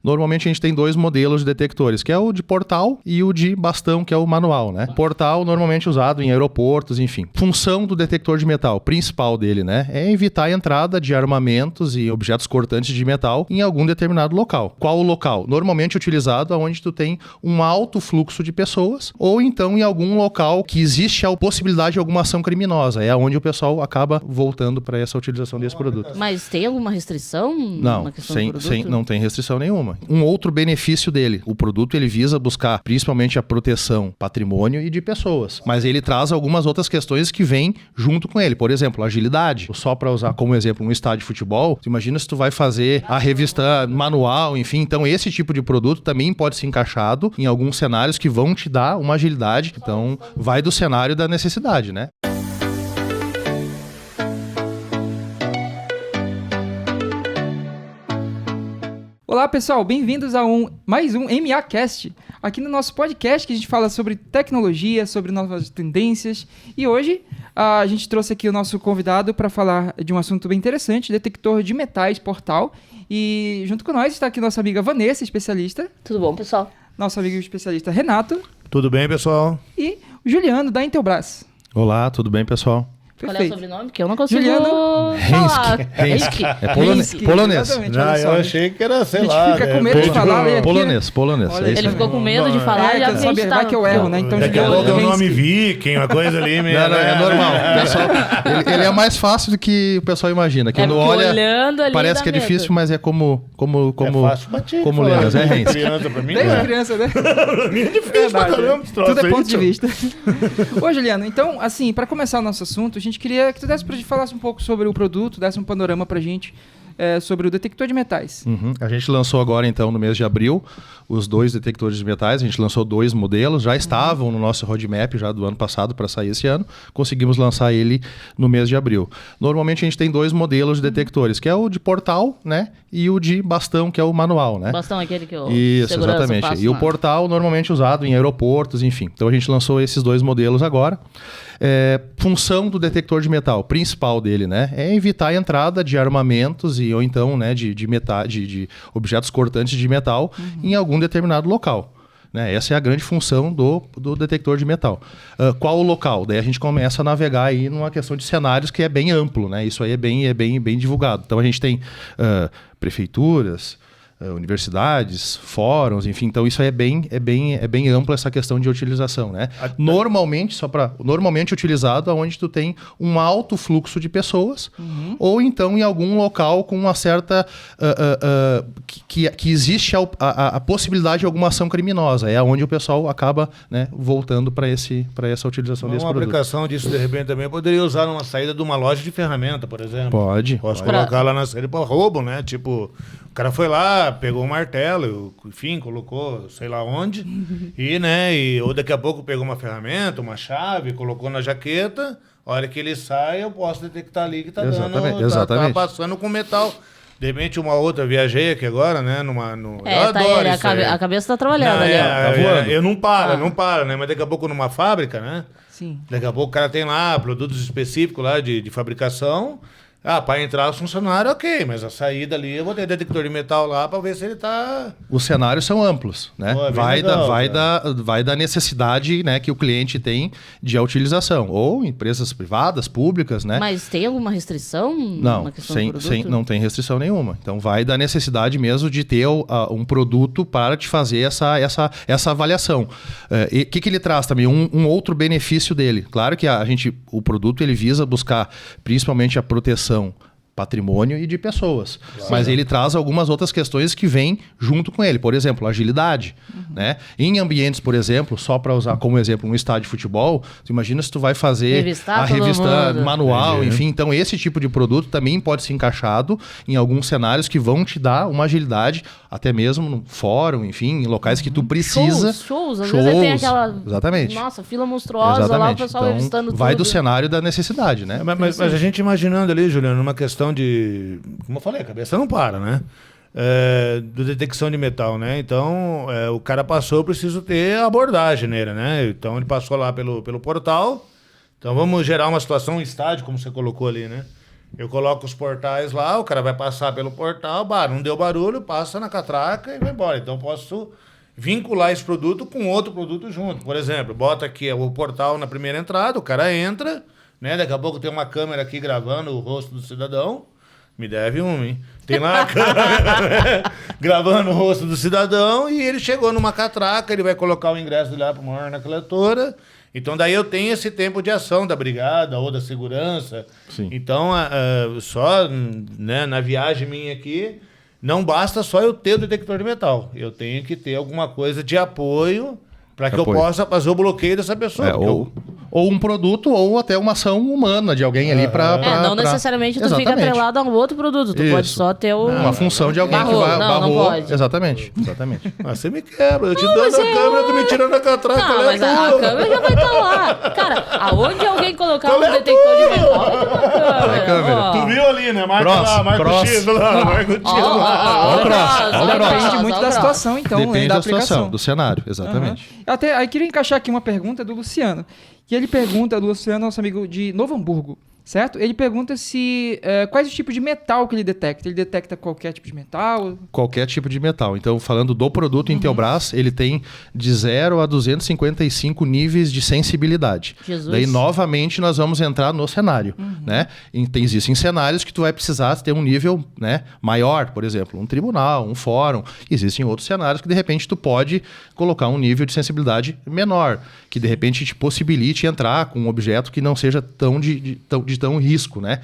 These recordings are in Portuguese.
Normalmente a gente tem dois modelos de detectores, que é o de portal e o de bastão, que é o manual, né? Portal normalmente usado em aeroportos, enfim. Função do detector de metal, principal dele, né? É evitar a entrada de armamentos e objetos cortantes de metal em algum determinado local. Qual o local? Normalmente utilizado onde tu tem um alto fluxo de pessoas ou então em algum local que existe a possibilidade de alguma ação criminosa. É onde o pessoal acaba voltando para essa utilização desse produto. Mas tem alguma restrição? Não, não tem restrição nenhuma. Um outro benefício dele, o produto ele visa buscar principalmente a proteção patrimônio e de pessoas, mas ele traz algumas outras questões que vêm junto com ele. Por exemplo, agilidade. Só para usar como exemplo um estádio de futebol, imagina se tu vai fazer a revista manual, enfim, então esse tipo de produto também pode ser encaixado em alguns cenários que vão te dar uma agilidade. Então, vai do cenário da necessidade, né? Olá pessoal, bem-vindos a mais um MAcast, aqui no nosso podcast que a gente fala sobre tecnologia, sobre novas tendências, e hoje a gente trouxe aqui o nosso convidado para falar de um assunto bem interessante, detector de metais portal, e junto com nós está aqui nossa amiga Vanessa, especialista. Tudo bom, pessoal? Nosso amigo especialista Renato. Tudo bem, pessoal? E o Juliano, da Intelbras. Olá, tudo bem, pessoal? Qual é o sobrenome? Que eu não consigo falar. Henske. É polonês. Eu achei que era, sei lá. A gente fica com medo de falar. Polonês. Ele ficou com medo de falar e já vai que eu erro, né? Então, daqui a pouco é um nome viking, uma coisa ali mesmo. Não, é normal. Pessoal, ele é mais fácil do que o pessoal imagina. Quando olha, parece que é difícil, mas é como letras. É Henske. Criança pra mim, desde criança, né? Pra mim é difícil pra caramba. Tudo é ponto de vista. Ô, Juliano, então, assim, para começar o nosso assunto, a gente queria que tu desse pra gente falasse um pouco sobre o produto, desse um panorama pra gente sobre o detector de metais. A gente lançou agora, então, no mês de abril, os dois detectores de metais. A gente lançou dois modelos, já estavam no nosso roadmap já do ano passado para sair esse ano. Conseguimos lançar ele no mês de abril. Normalmente a gente tem dois modelos de detectores, que é o de portal, né? E o de bastão, que é o manual, né? Bastão é aquele que eu Isso, exatamente. E o portal normalmente usado em aeroportos, enfim. Então a gente lançou esses dois modelos agora. Função do detector de metal, principal dele, né? É evitar a entrada de armamentos ou então, né, de objetos cortantes de metal em algum determinado local. Né? Essa é a grande função do detector de metal. Qual o local? Daí a gente começa a navegar aí numa questão de cenários que é bem amplo, né? Isso aí é bem divulgado. Então a gente tem prefeituras, universidades, fóruns, enfim, então isso aí é bem amplo essa questão de utilização, né? Normalmente utilizado onde tu tem um alto fluxo de pessoas ou então em algum local com uma certa que existe a possibilidade de alguma ação criminosa, é onde o pessoal acaba, né, voltando para essa utilização desse produto. Uma aplicação disso de repente também poderia usar numa saída de uma loja de ferramenta, por exemplo. Posso colocar lá na saída para roubo, né? Tipo, o cara foi lá, pegou um martelo, enfim, colocou sei lá onde, ou daqui a pouco pegou uma ferramenta, uma chave, colocou na jaqueta, a hora que ele sai, eu posso detectar ali que tá Exatamente. Tá passando com metal. De repente, uma outra, viajei aqui agora, né? Eu adoro isso aí. A cabeça tá trabalhando ali, ó. Tá voando. Eu não para, né? Mas daqui a pouco numa fábrica, né? Sim. Daqui a pouco o cara tem lá produtos específicos lá de fabricação. Para entrar o funcionário, ok, mas a saída ali eu vou ter detector de metal lá para ver se ele tá... Os cenários são amplos, né? Vai da necessidade, né, que o cliente tem de utilização, ou empresas privadas, públicas, né? Mas tem alguma restrição? Não, não tem restrição nenhuma. Então vai da necessidade mesmo de ter um produto para te fazer essa avaliação. O que ele traz também? Um outro benefício dele. Claro que o produto ele visa buscar principalmente a proteção patrimônio e de pessoas. Claro. Mas ele traz algumas outras questões que vêm junto com ele. Por exemplo, agilidade. Né? Em ambientes, por exemplo, só para usar como exemplo um estádio de futebol, tu imagina se tu vai fazer a revista manual, enfim. Então esse tipo de produto também pode ser encaixado em alguns cenários que vão te dar uma agilidade, até mesmo no fórum, enfim, em locais que tu precisa. Shows. Às vezes tem aquela... Exatamente. Nossa, fila monstruosa lá, o pessoal então, revistando tudo. Vai do cenário da necessidade, né? Mas a gente imaginando ali, Juliano, uma questão de... Como eu falei, a cabeça não para, né? De detecção de metal, né? Então, o cara passou, eu preciso ter abordagem nele, né? Então, ele passou lá pelo portal. Então, vamos gerar uma situação, um estádio, como você colocou ali, né? Eu coloco os portais lá, o cara vai passar pelo portal, não deu barulho, passa na catraca e vai embora. Então eu posso vincular esse produto com outro produto junto. Por exemplo, bota aqui o portal na primeira entrada, o cara entra, né? Daqui a pouco tem uma câmera aqui gravando o rosto do cidadão. Me deve hein? Tem lá a câmera gravando o rosto do cidadão e ele chegou numa catraca, ele vai colocar o ingresso dele lá para uma urna coletora. Então, daí eu tenho esse tempo de ação da brigada ou da segurança. Sim. Então, só né, na viagem minha aqui, não basta só eu ter o detector de metal. Eu tenho que ter alguma coisa de apoio para que eu possa fazer o bloqueio dessa pessoa. Ou um produto, ou até uma ação humana de alguém ali para... não necessariamente tu fica atrelado a um outro produto. Tu pode só ter uma função de alguém que vai... Não pode. Exatamente. Mas você me quebra. Eu te dando a câmera, tu me tirando a catraca. Não, mas a câmera já vai estar lá. Cara, aonde alguém colocar um detector de metal, vai câmera. Tu viu ali, né? Marca lá, marca o X lá, marca o X lá. Depende muito da situação, então. Depende da situação, do cenário, exatamente. Até aí queria encaixar aqui uma pergunta do Luciano. Que ele pergunta, do Luciano, nosso amigo de Novo Hamburgo, certo? Ele pergunta se quais os tipos de metal que ele detecta. Ele detecta qualquer tipo de metal? Qualquer tipo de metal. Então, falando do produto Intelbras, ele tem de 0 a 255 níveis de sensibilidade. Jesus. Daí, novamente, nós vamos entrar no cenário. Né? Existem cenários que tu vai precisar ter um nível, né, maior, por exemplo, um tribunal, um fórum. Existem outros cenários que, de repente, tu pode colocar um nível de sensibilidade menor, que, de repente, te possibilite entrar com um objeto que não seja tão de tão risco, né?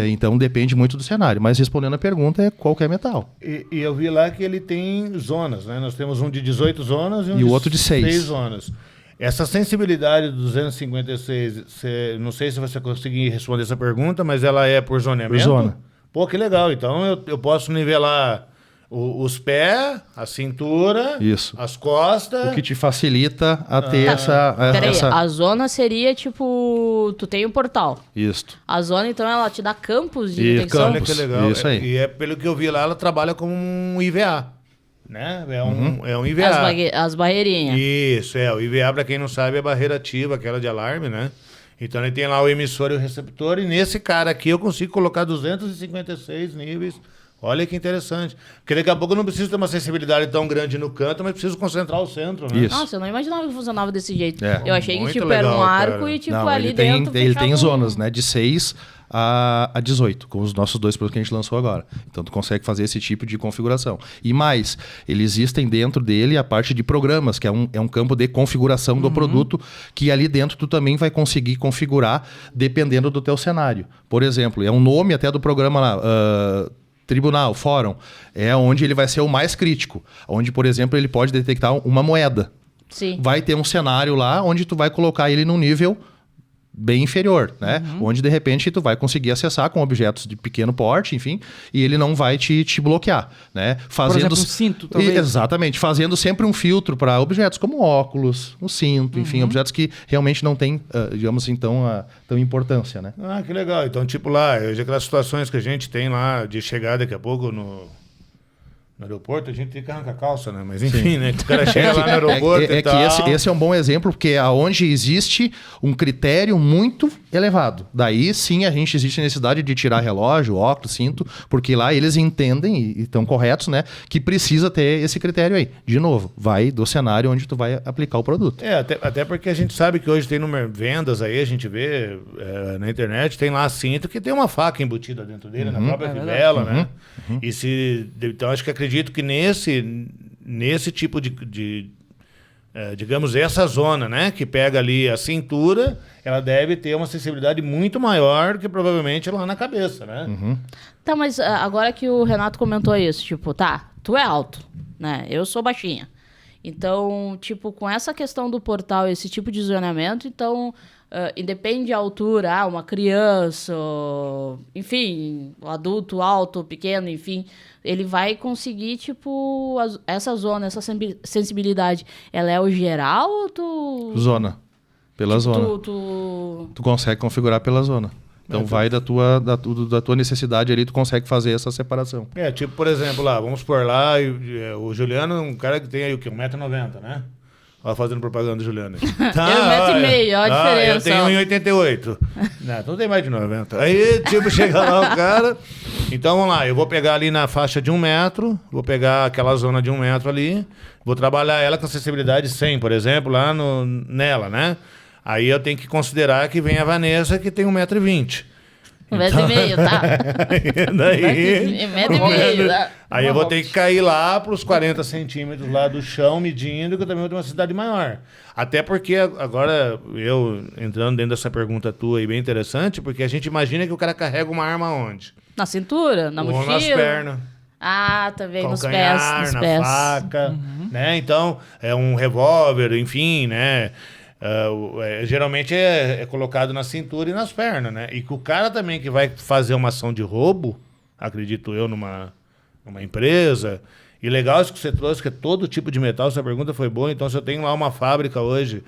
Então depende muito do cenário. Mas respondendo a pergunta, é qualquer metal. E eu vi lá que ele tem zonas, né? Nós temos um de 18 zonas e o outro de 6 zonas. Essa sensibilidade do 256, não sei se você conseguir responder essa pergunta, mas ela é por zoneamento? Por zona. Pô, que legal. Então eu posso nivelar os pés, a cintura, as costas. O que te facilita a ter essa... Peraí, a zona seria tipo... Tu tem um portal. Isso. A zona, então, ela te dá campos de detecção? Olha que legal. Isso aí. E pelo que eu vi lá, ela trabalha como um IVA. Né? É um IVA. As barreirinhas. Isso, o IVA, para quem não sabe, é a barreira ativa, aquela de alarme, né? Então ele tem lá o emissor e o receptor, e nesse cara aqui eu consigo colocar 256 níveis. Olha que interessante. Porque daqui a pouco eu não preciso ter uma sensibilidade tão grande no canto, mas preciso concentrar o centro, né? Isso. Nossa, eu não imaginava que funcionava desse jeito. Eu achei que Muito era um arco, cara. e não, ali ele dentro... Ele tem zonas, né? De 6 a 18, com os nossos 2 produtos que a gente lançou agora. Então tu consegue fazer esse tipo de configuração. E mais, eles existem dentro dele a parte de programas, que é um campo de configuração do produto, que ali dentro tu também vai conseguir configurar dependendo do teu cenário. Por exemplo, é um nome até do programa lá... Tribunal, fórum, é onde ele vai ser o mais crítico. Onde, por exemplo, ele pode detectar uma moeda. Sim. Vai ter um cenário lá onde tu vai colocar ele num nível bem inferior, né? Onde, de repente, tu vai conseguir acessar com objetos de pequeno porte, enfim, e ele não vai te bloquear, né? Por exemplo, um cinto, talvez. Exatamente. Fazendo sempre um filtro para objetos como óculos, um cinto, enfim, objetos que realmente não têm, digamos assim, tão importância, né? Ah, que legal. Então, tipo lá, aquelas situações que a gente tem lá de chegar daqui a pouco no aeroporto, a gente tem que arrancar a calça, né? Mas enfim, né? O cara chega lá no aeroporto e tal. Que esse é um bom exemplo, porque é onde existe um critério muito elevado. Daí, sim, existe a necessidade de tirar relógio, óculos, cinto, porque lá eles entendem, e estão corretos, né? Que precisa ter esse critério aí. De novo, vai do cenário onde tu vai aplicar o produto. Até porque a gente sabe que hoje tem vendas aí, a gente vê na internet, tem lá cinto que tem uma faca embutida dentro dele, na própria fivela, né? Então, acho que acredito que nesse tipo de digamos, essa zona, né, que pega ali a cintura, ela deve ter uma sensibilidade muito maior que provavelmente lá na cabeça, né? Tá, mas agora que o Renato comentou isso, tipo, tu é alto, né? Eu sou baixinha. Então, tipo, com essa questão do portal, esse tipo de zoneamento, então, independe da altura, uma criança, enfim, um adulto alto, pequeno, enfim, ele vai conseguir, tipo, essa zona, essa sensibilidade, ela é o geral ou tu... Zona. Pela zona. Tu consegue configurar pela zona. Então vai da tua necessidade ali, tu consegue fazer essa separação. Tipo, por exemplo, lá, vamos por lá, o Juliano é um cara que tem aí o quê? 1,90 m, né? Ó, fazendo propaganda, Juliana. Eu 1,5 m, olha a diferença. Eu tenho 1,88. Não tem mais de 90. Aí, tipo, chega lá o cara. Então, vamos lá. Eu vou pegar ali na faixa de 1 metro. Vou pegar aquela zona de 1 metro ali. Vou trabalhar ela com acessibilidade 100, por exemplo, lá nela, né? Aí eu tenho que considerar que vem a Vanessa, que tem 1,20 m. 1,5 m, tá? Daí, 1,5 m, tá? aí eu vou ter que cair lá para os 40 centímetros lá do chão, medindo, que eu também vou ter uma cidade maior. Até porque agora, eu entrando dentro dessa pergunta tua aí, bem interessante, porque a gente imagina que o cara carrega uma arma onde? Na cintura, na Ou mochila. nas pernas. Ah, também nos pés. Calcanhar, Nos na pés. faca, né? Então, é um revólver, enfim, né? Geralmente é colocado na cintura e nas pernas, né? E que o cara também que vai fazer uma ação de roubo, acredito eu, numa empresa. E legal isso que você trouxe, que é todo tipo de metal. Essa pergunta foi boa. Então, se eu tenho lá uma fábrica hoje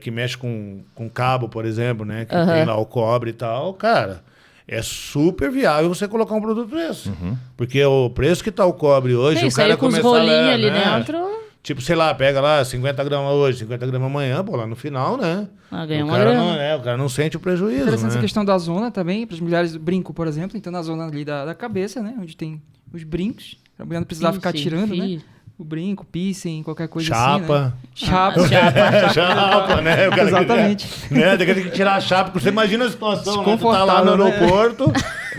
que mexe com cabo, por exemplo, né? Que tem lá o cobre e tal, cara, é super viável você colocar um produto desse. Porque o preço que tá o cobre hoje, o cara com os começar rolinhos a, ali né? dentro. Tipo, sei lá, pega lá 50 gramas hoje, 50 gramas amanhã, pô, lá no final, né? Ganha o uma cara grana. o cara não sente o prejuízo, Interessante essa né? questão da zona também, para as mulheres, brinco, por exemplo, então na zona ali da cabeça, né? Onde tem os brincos, a mulher não precisava ficar tirando, né? O brinco, piercing, qualquer coisa assim, né? Chapa. Chapa. Chapa, né? O cara Exatamente. Né? Tem que tirar a chapa, porque você imagina a situação, né? Tu tá lá Desconfortável, no né? aeroporto,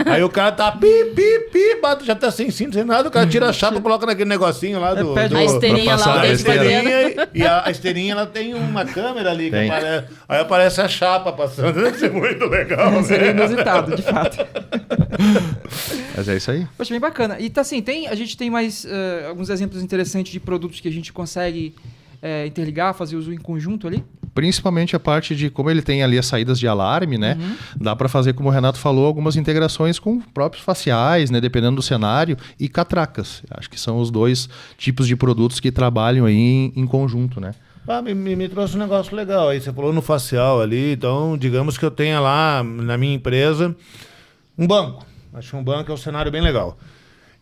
aí o cara tá bate, já tá sem cinto, sem nada, o cara tira a chapa, coloca naquele negocinho lá do... pede A esteirinha lá, o passar a dedo esteira. escondendo. E a esteirinha, ela tem uma câmera ali, que Tem. aparece, aí aparece a chapa passando, deve ser muito legal, Seria né? inusitado, de fato. Mas é isso aí. Poxa, bem bacana. E tá assim, a gente tem mais alguns exemplos interessantes de produtos que a gente consegue interligar, fazer uso em conjunto ali? Principalmente a parte de como ele tem ali as saídas de alarme, né? Dá para fazer, como o Renato falou, algumas integrações com próprios faciais, né? Dependendo do cenário, e catracas. Acho que são os dois tipos de produtos que trabalham aí em conjunto, né? Me trouxe um negócio legal aí. Você falou no facial ali, então digamos que eu tenha lá na minha empresa um banco. Acho que um banco é um cenário bem legal.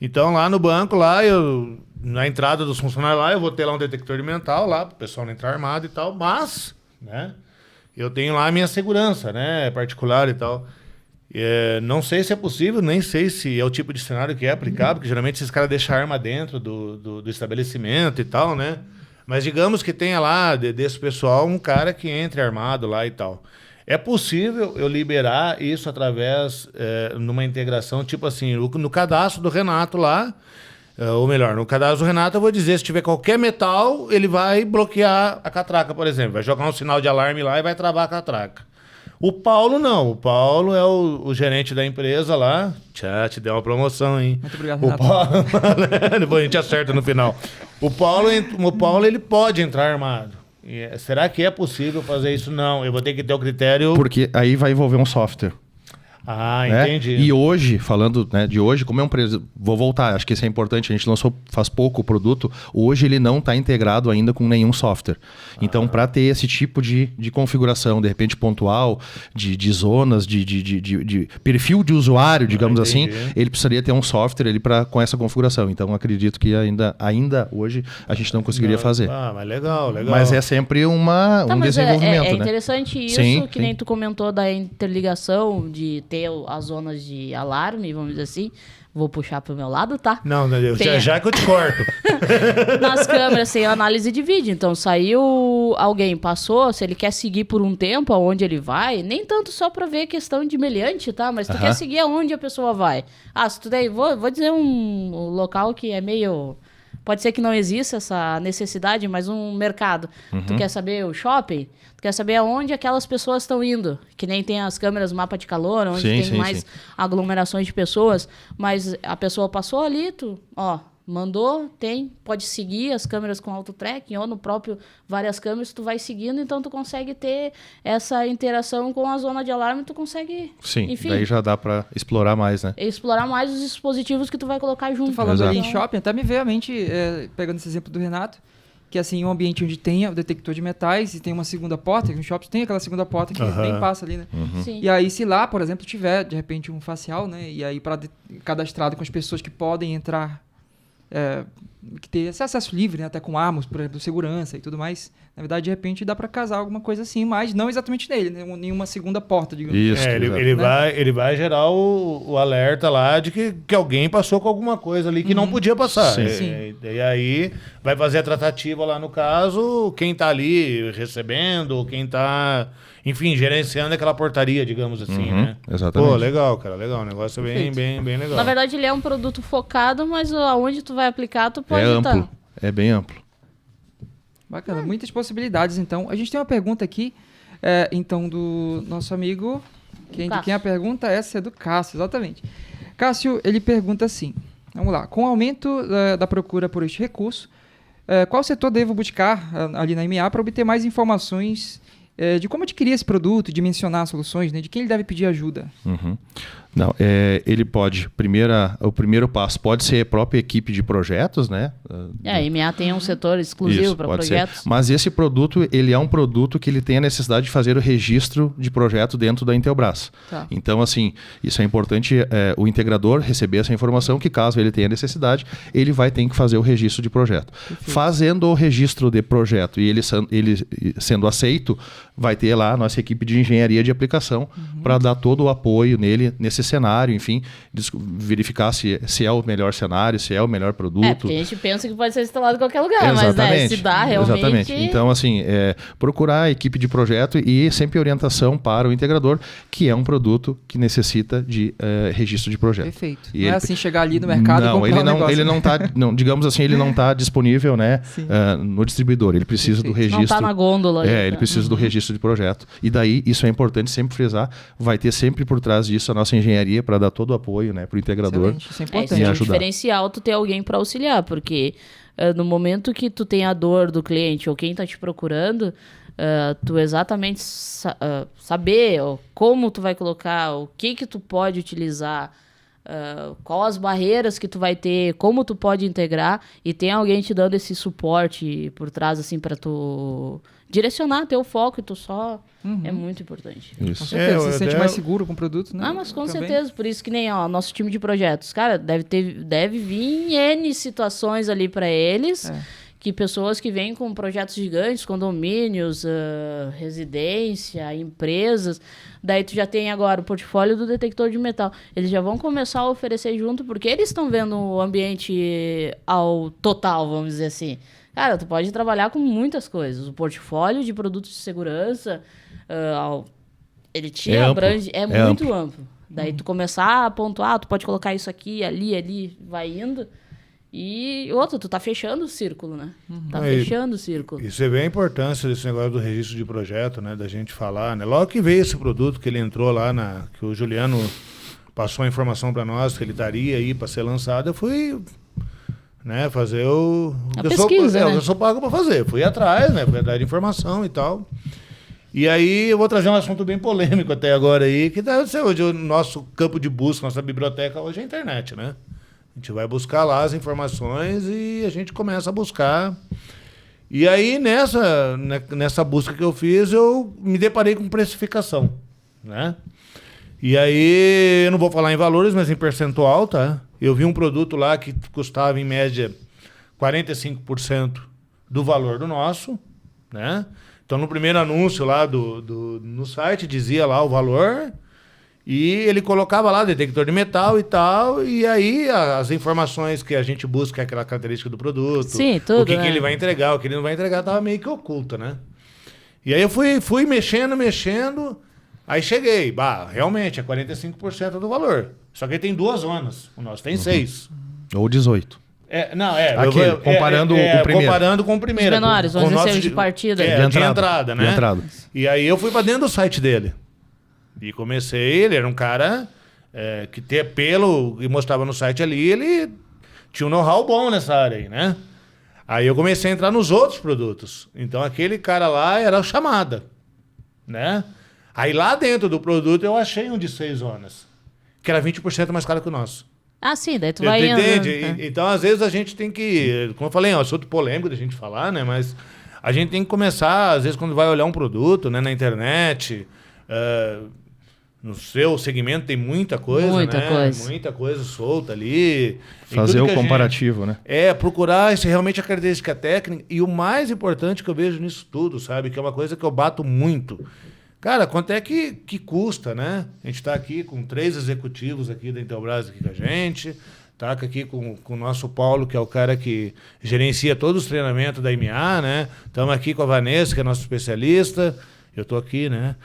Então lá no banco, lá na entrada dos funcionários lá, eu vou ter lá um detector de metal lá, para o pessoal não entrar armado e tal, mas, né, eu tenho lá a minha segurança, né, particular e tal. Não sei se é possível, nem sei se é o tipo de cenário que é aplicável, porque geralmente esses caras deixam a arma dentro do estabelecimento e tal, né? Mas digamos que tenha lá, desse pessoal, um cara que entre armado lá e tal. É possível eu liberar isso através, numa integração, tipo assim, no cadastro do Renato lá, ou melhor, no cadastro do Renato eu vou dizer, se tiver qualquer metal, ele vai bloquear a catraca, por exemplo. Vai jogar um sinal de alarme lá e vai travar a catraca. O Paulo não. O Paulo é o gerente da empresa lá. Te deu uma promoção, hein? Muito obrigado, O Renato. Paulo... Depois a gente acerta no final. O Paulo, ele pode entrar armado. Será que é possível fazer isso? Não. Eu vou ter que ter o critério... Porque aí vai envolver um software. Ah, né? entendi. E hoje, falando, né, de hoje, como é um preço, vou voltar, acho que isso é importante, a gente lançou faz pouco o produto, hoje ele não está integrado ainda com nenhum software. Então, para ter esse tipo de configuração, de repente pontual, de zonas, de perfil de usuário, digamos assim, ele precisaria ter um software com essa configuração. Então, acredito que ainda hoje a gente não conseguiria fazer. Mas legal. Mas é sempre um Mas desenvolvimento, é né? interessante isso, Sim, que nem tu comentou da interligação, de ter as zonas de alarme, vamos dizer assim. Vou puxar pro meu lado, tá? Não, já que eu te corto. Nas câmeras tem análise de vídeo. Então, saiu alguém, passou, se ele quer seguir por um tempo aonde ele vai, nem tanto só pra ver questão de meliante, tá? Mas tu quer seguir aonde a pessoa vai. Se tu daí, vou dizer um local que é meio... Pode ser que não exista essa necessidade, mas um mercado. Tu quer saber o shopping? Tu quer saber aonde aquelas pessoas estão indo? Que nem tem as câmeras mapa de calor, onde tem mais aglomerações de pessoas. Mas a pessoa passou ali, mandou, pode seguir as câmeras com auto-tracking ou no próprio várias câmeras, tu vai seguindo, então tu consegue ter essa interação com a zona de alarme, tu consegue, enfim, daí já dá para explorar mais, né? Explorar mais os dispositivos que tu vai colocar junto. Tu falando ali em Então, shopping, até me veio à mente, pegando esse exemplo do Renato, que assim, um ambiente onde tem o detector de metais e tem uma segunda porta, no shopping tem aquela segunda porta que nem passa ali, né? Sim. E aí, se lá, por exemplo, tiver, de repente, um facial, né? E aí, cadastrado com as pessoas que podem entrar que ter esse acesso livre, né? Até com armas, por exemplo, segurança e tudo mais. Na verdade, de repente, dá para casar alguma coisa assim, mas não exatamente nele, né? Nenhuma segunda porta, digamos. Isso, ele vai gerar o alerta lá de que alguém passou com alguma coisa ali que não podia passar. Sim. E aí vai fazer a tratativa lá no caso, quem tá ali recebendo, quem tá, enfim, gerenciando aquela portaria, digamos assim, né? Exatamente. Pô, legal, cara, legal. O negócio é bem legal. Na verdade, ele é um produto focado, mas aonde tu vai aplicar, tu pode É estar. amplo, é bem amplo. Bacana, muitas possibilidades, então. A gente tem uma pergunta aqui, então, do nosso amigo. De quem a pergunta? Essa é do Cássio, exatamente. Cássio, ele pergunta assim, vamos lá. Com o aumento da procura por este recurso, qual setor devo buscar ali na MA para obter mais informações de como adquirir esse produto, dimensionar soluções, né? De quem ele deve pedir ajuda? Não, ele pode, o primeiro passo pode ser a própria equipe de projetos, né? A MA tem um setor exclusivo para projetos. Ser. Mas esse produto, ele é um produto que ele tem a necessidade de fazer o registro de projeto dentro da Intelbras. Tá. Então, assim, isso é importante o integrador receber essa informação que caso ele tenha necessidade, ele vai ter que fazer o registro de projeto. Perfeito. Fazendo o registro de projeto e ele sendo aceito, vai ter lá a nossa equipe de engenharia de aplicação para dar todo o apoio nesse cenário, enfim, verificar se é o melhor cenário, se é o melhor produto. Porque a gente pensa que pode ser instalado em qualquer lugar, mas né, se dá realmente... Exatamente. Então, assim, procurar a equipe de projeto e sempre orientação para o integrador, que é um produto que necessita de registro de projeto. Perfeito. E não é assim chegar ali no mercado e comprar ele não tá, digamos assim, ele não está disponível, né, no distribuidor. Ele precisa do registro. Não está na gôndola. Ele precisa do registro de projeto. E daí, isso é importante sempre frisar, vai ter sempre por trás disso a nossa engenharia para dar todo o apoio, né, para o integrador. Isso é importante. Isso é um diferencial tu ter alguém para auxiliar, porque no momento que tu tem a dor do cliente ou quem está te procurando, tu exatamente saber como tu vai colocar, o que tu pode utilizar, qual as barreiras que tu vai ter, como tu pode integrar, e tem alguém te dando esse suporte por trás, assim, para tu direcionar teu foco e tu só... É muito importante. Isso. Com certeza, você se sente mais seguro com o produto, né? Mas com certeza, por isso que nem nosso time de projetos. Cara, deve vir N situações ali para eles, que pessoas que vêm com projetos gigantes, condomínios, residência, empresas, daí tu já tem agora o portfólio do detector de metal. Eles já vão começar a oferecer junto, porque eles estão vendo o ambiente ao total, vamos dizer assim. Cara, tu pode trabalhar com muitas coisas. O portfólio de produtos de segurança, ele te abrange, é muito amplo. Daí tu começar a pontuar, tu pode colocar isso aqui, ali, vai indo. E tu tá fechando o círculo, né? Fechando o círculo. Isso é bem a importância desse negócio do registro de projeto, né? Da gente falar, né? Logo que veio esse produto que ele entrou lá, que o Juliano passou a informação para nós que ele estaria aí para ser lançado, eu fui... né, fazer a pesquisa, né? Eu sou pago para fazer. Fui atrás, né? Fui atrás de informação e tal. E aí eu vou trazer um assunto bem polêmico até agora aí, que deve ser hoje o nosso campo de busca, nossa biblioteca hoje é a internet, né? A gente vai buscar lá as informações e a gente começa a buscar. E aí nessa busca que eu fiz, eu me deparei com precificação, né? E aí, eu não vou falar em valores, mas em percentual, tá? Eu vi um produto lá que custava, em média, 45% do valor do nosso, né? Então, no primeiro anúncio lá no site, dizia lá o valor e ele colocava lá detector de metal e tal, e aí as informações que a gente busca, aquela característica do produto, sim, tudo, o que ele vai entregar, o que ele não vai entregar, tava meio que oculta, né? E aí eu fui mexendo... Aí cheguei, realmente é 45% do valor. Só que ele tem 2 zonas, o nosso tem 6. Ou 18. Comparando com o primeiro. Comparando com o primeiro. Os menores, vamos dizer, de partida. De entrada, né? De entrada. E aí eu fui pra dentro do site dele. E comecei, ele era um cara que ter pelo, e mostrava no site ali, ele tinha um know-how bom nessa área aí, né? Aí eu comecei a entrar nos outros produtos. Então aquele cara lá era o chamada, né? Aí lá dentro do produto eu achei um de 6 zonas, que era 20% mais caro que o nosso. Sim, daí tu vai entende? Então, às vezes, a gente tem que... Como eu falei, é um assunto polêmico da gente falar, né? Mas a gente tem que começar, às vezes, quando vai olhar um produto, né, na internet, no seu segmento tem muita coisa, Muita né? coisa. Muita coisa solta ali. Em Fazer tudo o que a gente- comparativo, né? procurar se realmente a característica técnica. E o mais importante que eu vejo nisso tudo, sabe? Que é uma coisa que eu bato muito. Cara, quanto é que custa, né? A gente está aqui com 3 executivos aqui da Intelbras aqui com a gente. Tá aqui com o nosso Paulo, que é o cara que gerencia todos os treinamentos da MA, né? Estamos aqui com a Vanessa, que é nossa especialista. Eu tô aqui, né?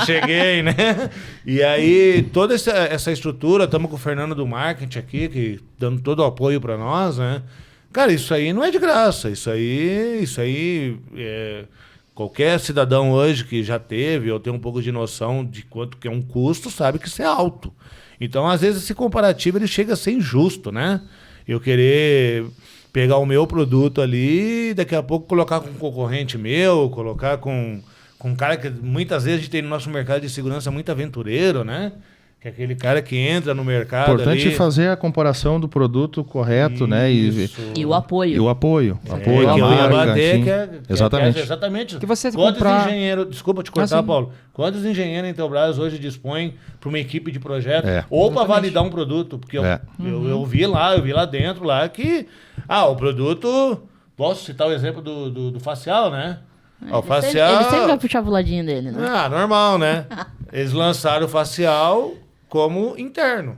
Cheguei, né? E aí, toda essa estrutura, estamos com o Fernando do Marketing aqui, que dando todo o apoio para nós, né? Cara, isso aí não é de graça. Isso aí qualquer cidadão hoje que já teve ou tem um pouco de noção de quanto que é um custo, sabe que isso é alto. Então, às vezes, esse comparativo ele chega a ser injusto, né? Eu querer pegar o meu produto ali e daqui a pouco colocar com um concorrente meu, colocar com um cara que muitas vezes a gente tem no nosso mercado de segurança muito aventureiro, né? Que é aquele cara que entra no mercado Importante ali. fazer a comparação do produto correto, né? E o apoio. E o apoio. Que Apoio, a eu ia marca, bater, enfim. exatamente. Exatamente. Que você Quantos comprar- engenheiros... Desculpa te cortar, sim. Paulo. Quantos engenheiros a Intelbras hoje dispõem para uma equipe de projeto É. ou para validar um produto? Porque É. eu vi lá dentro lá que... o produto... Posso citar o exemplo do facial, né? O facial... Ele sempre vai puxar pro ladinho dele, né? Normal, né? Eles lançaram o facial como interno.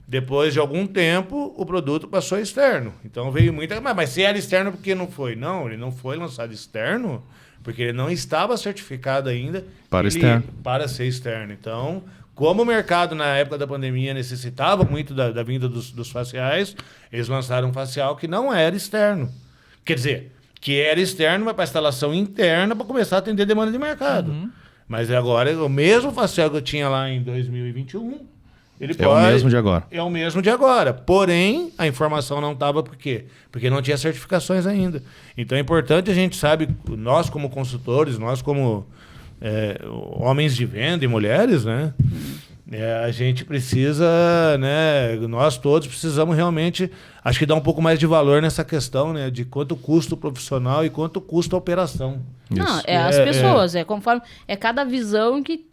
Depois de algum tempo, o produto passou externo. Então veio muita... Mas se era externo, por que não foi? Não, ele não foi lançado externo porque ele não estava certificado ainda Para externo. para ser externo. Então, como o mercado na época da pandemia necessitava muito da vinda dos faciais, eles lançaram um facial que não era externo. Quer dizer, que era externo, mas para instalação interna para começar a atender demanda de mercado. Mas agora, o mesmo facial que eu tinha lá em 2021, ele É o mesmo de agora. É o mesmo de agora. Porém, a informação não estava por quê? Porque não tinha certificações ainda. Então é importante a gente sabe, nós como consultores, nós como homens de venda e mulheres, né? A gente precisa, né? Nós todos precisamos realmente, acho que dar um pouco mais de valor nessa questão, né? De quanto custa o profissional e quanto custa a operação. Não, Isso. é as pessoas, é conforme. É cada visão que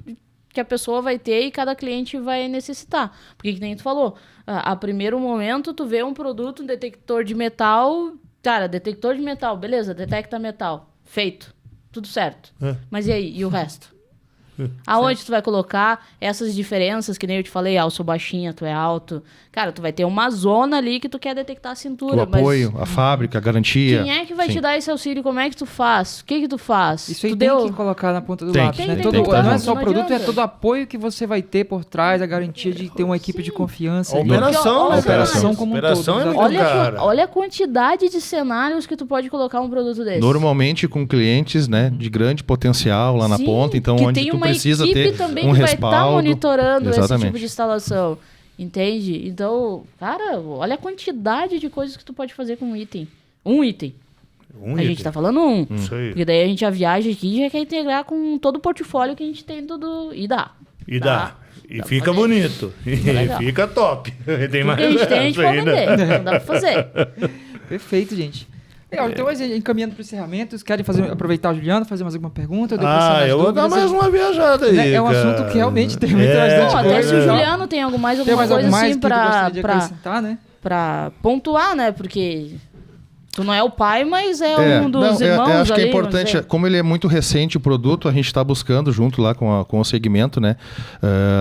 a pessoa vai ter e cada cliente vai necessitar. Porque, que nem tu falou, a primeiro momento tu vê um produto, um detector de metal. Cara, detector de metal, beleza, detecta metal. Feito. Tudo certo. Mas e aí? E o resto? Aonde tu vai colocar essas diferenças, que nem eu te falei, eu sou baixinha, tu é alto. Cara, tu vai ter uma zona ali que tu quer detectar a cintura. O apoio, a fábrica, a garantia. Quem é que vai Sim. te dar esse auxílio? Como é que tu faz? O que que tu faz? Isso aí tu tem deu... que colocar na ponta do Tem lápis, que- né? tem Todo, que tá não é junto. só o Não produto, é adianta. todo o apoio que você vai ter por trás, a garantia de ter uma equipe de confiança. ali. Operação, Porque, né, ó, cara? operação como um Operação todo, é muito Olha, cara. olha a quantidade de cenários que tu pode colocar um produto desse. Normalmente com clientes, né, de grande potencial lá na Sim, ponta, então que onde tem tu uma precisa equipe ter também um que vai estar respaldo. monitorando esse Exatamente. tipo de instalação. Entende? Então, cara, olha a quantidade de coisas que tu pode fazer com um item. Um item. A gente tá falando um. Isso aí. Porque daí a gente já viaja aqui e já quer integrar com todo o portfólio que a gente tem e dá. E dá. E Dá fica pra fazer. bonito. E legal. fica top. Tem Tudo que a gente tem, a gente essa pode ainda. vender. Não dá pra fazer. Perfeito, gente. Legal, então encaminhando para os encerramentos, querem aproveitar o Juliano, fazer mais alguma pergunta? Ou depois sanar as Eu vou dar dúvidas? mais uma viajada aí. Né, é um cara. assunto que realmente tem muito bastante Não, até se o coisa. Juliano tem mais Tem alguma mais coisa algo mais assim que tu gostaria de pra acrescentar, né? pontuar, né? Porque tu não é o pai, mas é um dos não, irmãos acho que ali, é importante, vamos dizer. como ele é muito recente o produto, a gente está buscando junto lá com o segmento, né,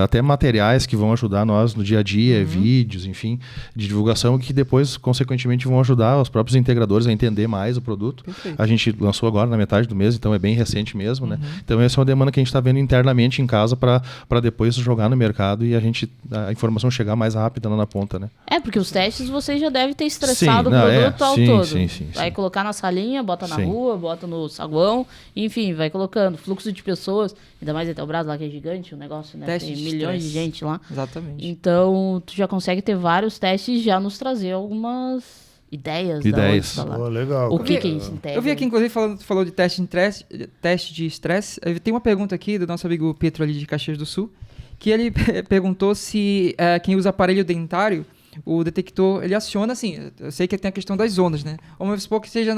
até materiais que vão ajudar nós no dia a dia, vídeos, enfim, de divulgação, que depois, consequentemente, vão ajudar os próprios integradores a entender mais o produto. Perfeito. A gente lançou agora na metade do mês, então é bem recente mesmo, né? Então essa é uma demanda que a gente está vendo internamente em casa para depois jogar no mercado e a informação chegar mais rápida lá na ponta, né? É, porque os testes vocês já devem ter estressado Sim, o não, produto ao sim, todo. sim, Vai sim. colocar na salinha, bota na Sim. rua, bota no saguão, enfim, vai colocando. Fluxo de pessoas, ainda mais Intelbras lá que é gigante o negócio, né? Teste Tem de milhões de estresse. gente lá. Exatamente. Então, tu já consegue ter vários testes e já nos trazer algumas ideias. Ideias. Da onde instalar. Pô, legal. O cara. que a gente integra. Eu vi aqui, inclusive, falou de teste de estresse. Tem uma pergunta aqui do nosso amigo Pedro ali de Caxias do Sul, que ele perguntou se quem usa aparelho dentário, o detector, ele aciona assim, eu sei que tem a questão das zonas, né? Vamos supor que seja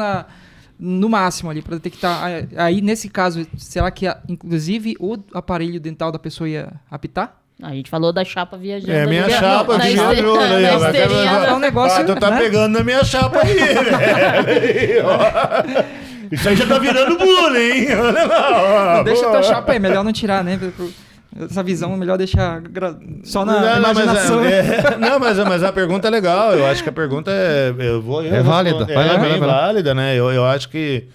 no máximo ali para detectar. Aí, nesse caso, será que inclusive o aparelho dental da pessoa ia apitar? A gente falou da chapa viajando. É, minha ali, chapa na viajou, este- né? na Vai esteirinha acabar- É um negócio, tu tá né? pegando na minha chapa aí, velho. Ó. Isso aí já tá virando bullying, hein? Olha lá, ó. Deixa a tua chapa aí, melhor não tirar, né? Essa visão é melhor deixar só na imaginação. Mas a pergunta é legal. Eu acho que a pergunta é válida. Vai lá, É vai lá, bem vai lá. válida, né? Eu acho que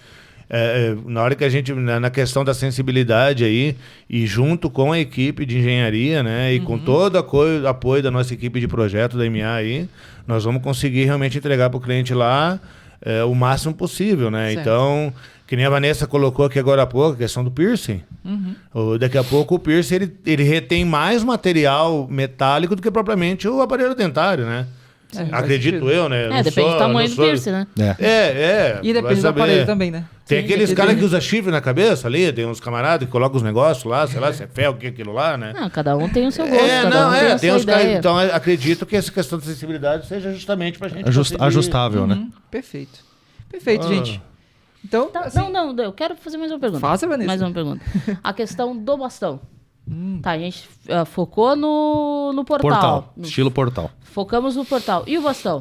na hora que a gente, na questão da sensibilidade aí, e junto com a equipe de engenharia, né? E com todo o apoio da nossa equipe de projeto da MA aí, nós vamos conseguir realmente entregar para o cliente lá o máximo possível, né? Certo. Então, que nem a Vanessa colocou aqui agora há pouco, a questão do piercing. Daqui a pouco o piercing ele retém mais material metálico do que propriamente o aparelho dentário, né? É, faz Acredito sentido. eu, né? Não depende sou- do tamanho não do sou- piercing, né? E vai depende do saber. aparelho também, né? Tem Sim, aqueles depende. caras que usam chifre na cabeça ali, tem uns camaradas que colocam os negócios lá, sei lá, se é ferro, o que é aquilo lá, né? Não, cada um tem o seu gosto, cada um tem a tem sua uns caras. ideia. Então, acredito que essa questão de sensibilidade seja justamente pra gente. conseguir- Ajustável, né? Perfeito. Perfeito, Ah. gente. Então, Tá, assim, não, eu quero fazer mais uma pergunta. Faça, Vanessa. Mais uma pergunta. A questão do bastão. Tá, a gente focou no Portal. No- Estilo portal. Focamos no portal. E o bastão?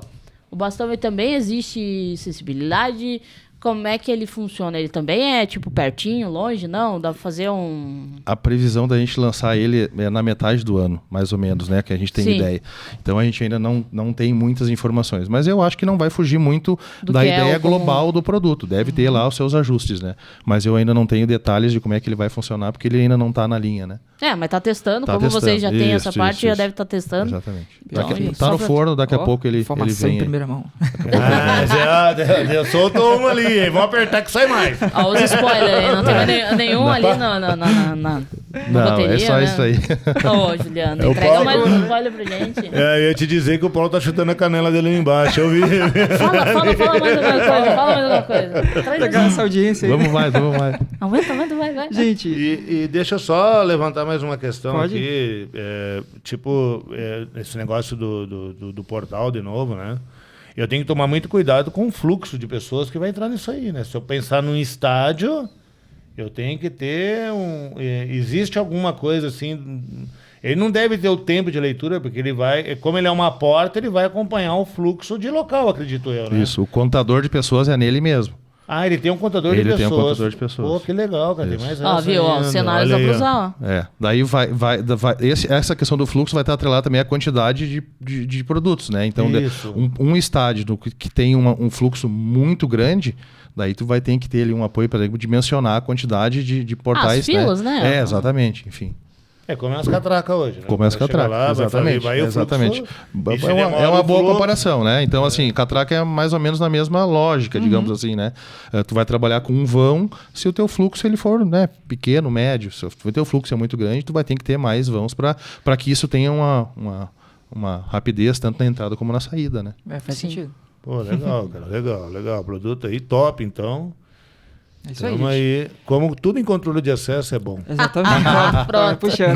O bastão ele também existe sensibilidade? Como é que ele funciona? Ele também é tipo pertinho, longe? Não? Dá pra fazer um. A previsão da gente lançar ele é na metade do ano, mais ou menos, né? Que a gente tem Sim. ideia. Então a gente ainda não tem muitas informações. Mas eu acho que não vai fugir muito Do da que é ideia o comum. global do produto. Deve ter lá os seus ajustes, né? Mas eu ainda não tenho detalhes de como é que ele vai funcionar, porque ele ainda não está na linha, né? Mas tá testando. Tá Como testando. vocês já têm essa Isso, parte, isso, já isso. deve estar testando. Exatamente. Então, Tá só no pra- forno, daqui a ó, pouco ele informação vem. em primeira mão. Eu soltou uma ali, hein? Vamos apertar que sai mais. Ó, os spoilers aí. Não tem mais nenhum ali na Não, bateria, é só né? isso aí. Ô, Juliano, o entrega Paulo. mais um spoiler pra gente. Eu ia te dizer que o Paulo tá chutando a canela dele ali embaixo. Eu vi. Fala mais alguma coisa. Fala mais alguma coisa. Traz Pegar assim. essa audiência aí. Vamos mais. Aumenta, vai. Gente, E deixa eu só levantar mais uma questão Pode. aqui. Esse negócio do portal de novo, né? Eu tenho que tomar muito cuidado com o fluxo de pessoas que vai entrar nisso aí, né? Se eu pensar num estádio, eu tenho que ter existe alguma coisa assim. Ele não deve ter o tempo de leitura, porque ele vai. Como ele é uma porta, ele vai acompanhar o fluxo de local, acredito eu, né? Isso, o contador de pessoas é nele mesmo. Ah, ele tem um contador de Ele pessoas. tem um contador de pessoas. Pô, que legal, cara. Tem Isso. mais Ó, essa viu? Ó, ainda. cenários Olha dá pra aí, ó. usar, ó. Daí essa questão do fluxo vai estar atrelada também à quantidade de produtos, né? Então, Isso. um estádio que tem um fluxo muito grande, daí tu vai ter que ter ali um apoio para dimensionar a quantidade de portais. As filas, né? É, exatamente, enfim. Como é as catracas hoje, né? Como as Vai chegar catracas, lá, exatamente. vai o Exatamente. fluxo, e se É demora uma o boa fluxo- comparação, né? Então, assim, catraca é mais ou menos na mesma lógica, digamos assim, né? Tu vai trabalhar com um vão, se o teu fluxo ele for, né, pequeno, médio, se o teu fluxo é muito grande, tu vai ter que ter mais vãos para que isso tenha uma rapidez tanto na entrada como na saída, né? faz Sim. sentido. Pô, legal, cara. Legal. Produto aí top, então. É isso aí, Tamo gente. aí. Como tudo em controle de acesso é bom. Exatamente. Pronto, Puxando.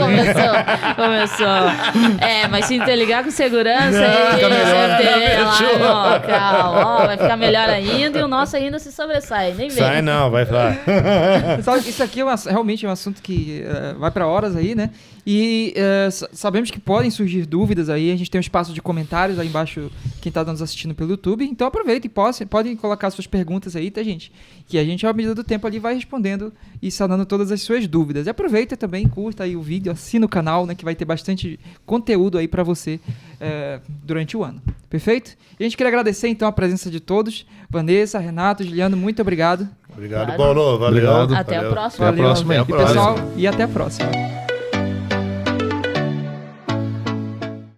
começou. Mas se interligar com segurança aí, fica melhor. CFTV lá, ó, calma, ó, vai ficar melhor ainda e o nosso ainda se sobressai, nem vem. Sai não, vai lá. Sabe, isso aqui é realmente um assunto que vai para horas aí, né? E sabemos que podem surgir dúvidas aí. A gente tem um espaço de comentários aí embaixo, quem está nos assistindo pelo YouTube. Então aproveitem e podem colocar suas perguntas aí, tá, gente? Que a gente, à medida do tempo ali, vai respondendo e sanando todas as suas dúvidas. E aproveita também, curta aí o vídeo, assina o canal, né? Que vai ter bastante conteúdo aí para você durante o ano. Perfeito? E a gente queria agradecer então a presença de todos. Vanessa, Renato, Juliano, muito obrigado. Obrigado, Claro. Paulo. Valeu. Obrigado. Até a Valeu. próxima. Até a próxima. E Até a próxima. pessoal, e até a próxima.